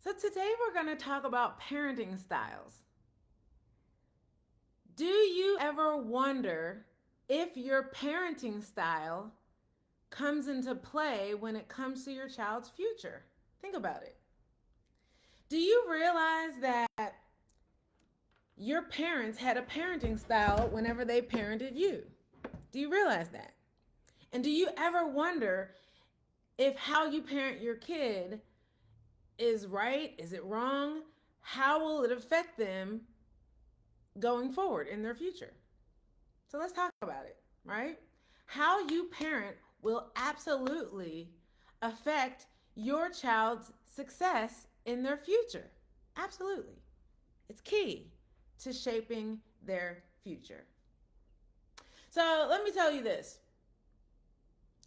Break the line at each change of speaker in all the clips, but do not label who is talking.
So, today we're going to talk about parenting styles. Do you ever wonder if your parenting style comes into play when it comes to your child's future? Think about it. Do you realize that your parents had a parenting style whenever they parented you? Do you realize that? And do you ever wonder if how you parent your kid is right? Is it wrong? How will it affect them going forward in their future? So let's talk about it, right? How you parent will absolutely affect your child's success in their future. Absolutely. It's key to shaping their future. So let me tell you this.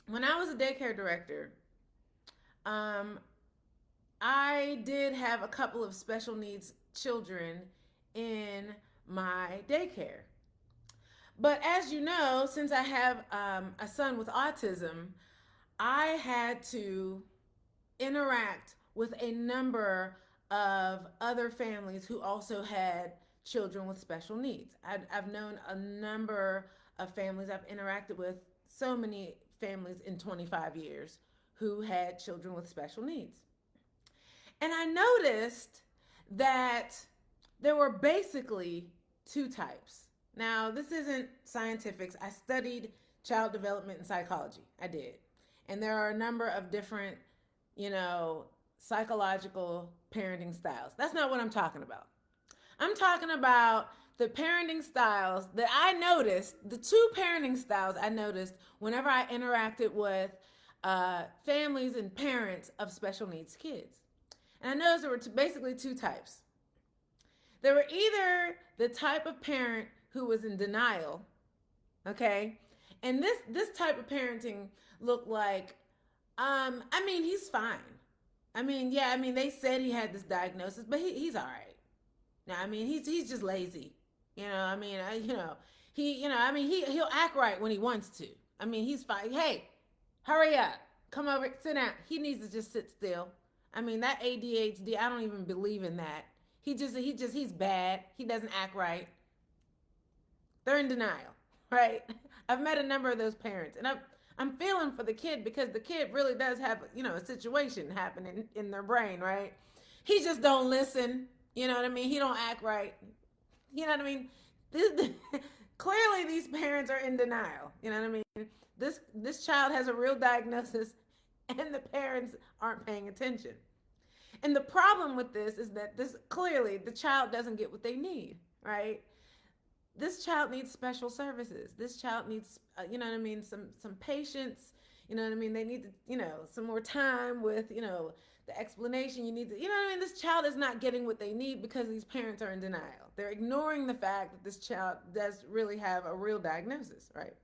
When I was a daycare director, um, I did have a couple of special needs children in my daycare. But as you know, since I have a son with autism, I had to interact with a number of other families who also had children with special needs. I've known a number of families, I've interacted with so many families in 25 years who had children with special needs. And I noticed that there were basically two types. Now, this isn't scientific. I studied child development and psychology. I did. And there are a number of different, psychological parenting styles. That's not what I'm talking about. I'm talking about the parenting styles that I noticed, the two parenting styles I noticed whenever I interacted with families and parents of special needs kids. And I noticed there were basically two types. There were either the type of parent who was in denial, okay? And this type of parenting looked like, he's fine. They said he had this diagnosis, but he's all right. Now, he's just lazy. He'll act right when he wants to. He's fine. Hey, hurry up. Come over, sit down. He needs to just sit still. That ADHD, I don't even believe in that. He's bad. He doesn't act right. They're in denial, right? I've met a number of those parents, and I'm feeling for the kid because the kid really does have, a situation happening in their brain, right? He just don't listen. You know what I mean? He don't act right. You know what I mean? Clearly, these parents are in denial. You know what I mean? This child has a real diagnosis, and the parents aren't paying attention. And the problem with this is that this clearly the child doesn't get what they need, right? This child needs special services. This child needs, some patience. You know what I mean? They need to, some more time with, the explanation. You need to, This child is not getting what they need because these parents are in denial. They're ignoring the fact that this child does really have a real diagnosis, right?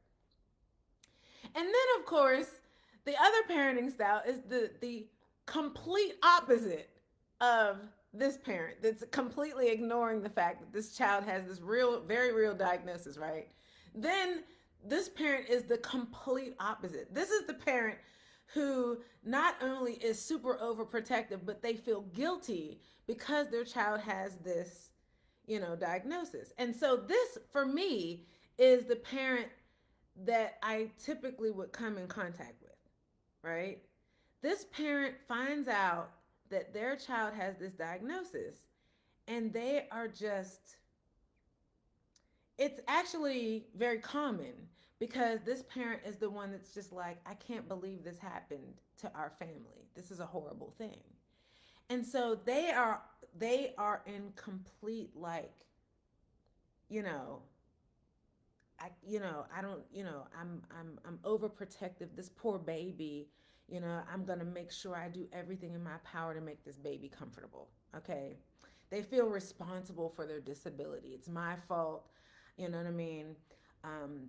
And then, of course, the other parenting style is the complete opposite of this parent that's completely ignoring the fact that this child has this real, very real diagnosis, right? Then this parent is the complete opposite. This is the parent who not only is super overprotective, but they feel guilty because their child has this, diagnosis. And so this, for me, is the parent that I typically would come in contact with, right? This parent finds out that their child has this diagnosis and they are just, it's actually very common because this parent is the one that's just like, I can't believe this happened to our family. This is a horrible thing. And so they are in complete, like, you know, I don't, I'm overprotective. This poor baby, I'm gonna make sure I do everything in my power to make this baby comfortable. Okay, they feel responsible for their disability. It's my fault. You know what I mean?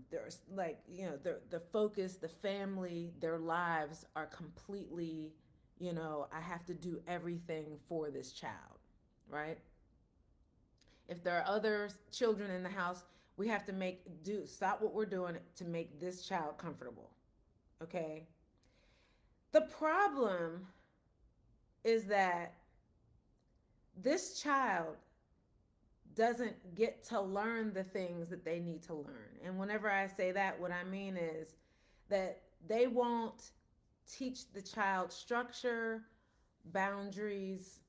There's like, the focus, the family, their lives are completely, I have to do everything for this child, right? If there are other children in the house, we have to stop what we're doing to make this child comfortable. Okay? The problem is that this child doesn't get to learn the things that they need to learn. And whenever I say that, what I mean is that they won't teach the child structure, boundaries,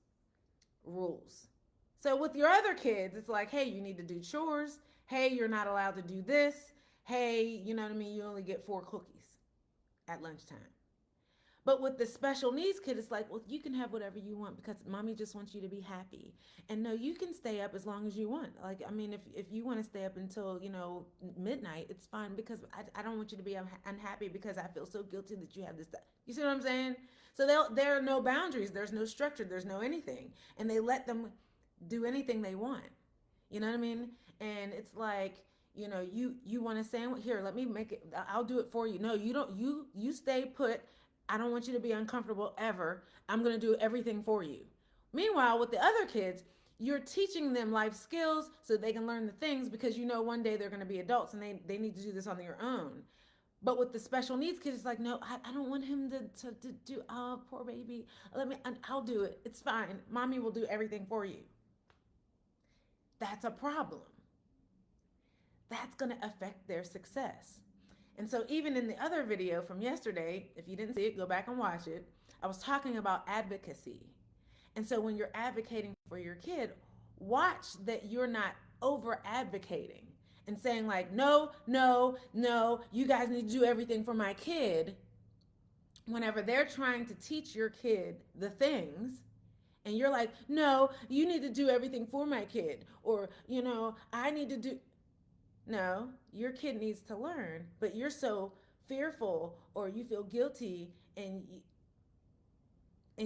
rules. So with your other kids, it's like, hey, you need to do chores. Hey, you're not allowed to do this. Hey, you know what I mean? You only get 4 cookies at lunchtime. But with the special needs kid, it's like, well, you can have whatever you want because mommy just wants you to be happy. And no, you can stay up as long as you want. Like, I mean, if you want to stay up until, midnight, it's fine because I don't want you to be unhappy because I feel so guilty that you have this. You see what I'm saying? So there are no boundaries. There's no structure. There's no anything. And they let them do anything they want. You know what I mean? And it's like, you want a sandwich, here, let me make it, I'll do it for you. No, you don't. You stay put. I don't want you to be uncomfortable ever. I'm going to do everything for you. Meanwhile, with the other kids, you're teaching them life skills so they can learn the things because one day they're going to be adults and they need to do this on their own. But with the special needs kids, it's like, no, I don't want him to do, oh, poor baby. I'll do it. It's fine. Mommy will do everything for you. That's a problem. That's going to affect their success. And so, even in the other video from yesterday, if you didn't see it, go back and watch it. I was talking about advocacy. And so, when you're advocating for your kid, watch that you're not over advocating and saying, like, no, no, no, you guys need to do everything for my kid. Whenever they're trying to teach your kid the things, and you're like, no, you need to do everything for my kid, or, I need to do. No, your kid needs to learn, but you're so fearful or you feel guilty and they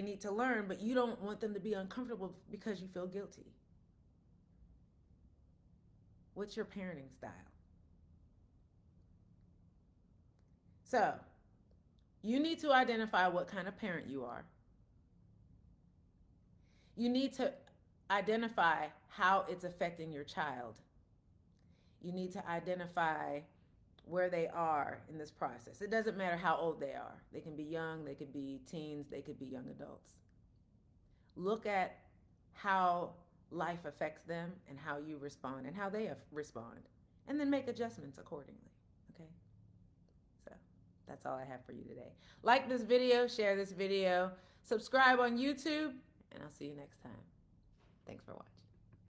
need to learn, but you don't want them to be uncomfortable because you feel guilty. What's your parenting style? So, you need to identify what kind of parent you are. You need to identify how it's affecting your child. You need to identify where they are in this process. It doesn't matter how old they are. They can be young, they could be teens, they could be young adults. Look at how life affects them and how you respond and how they respond, and then make adjustments accordingly. Okay? So that's all I have for you today. Like this video, share this video, subscribe on YouTube, and I'll see you next time. Thanks for watching.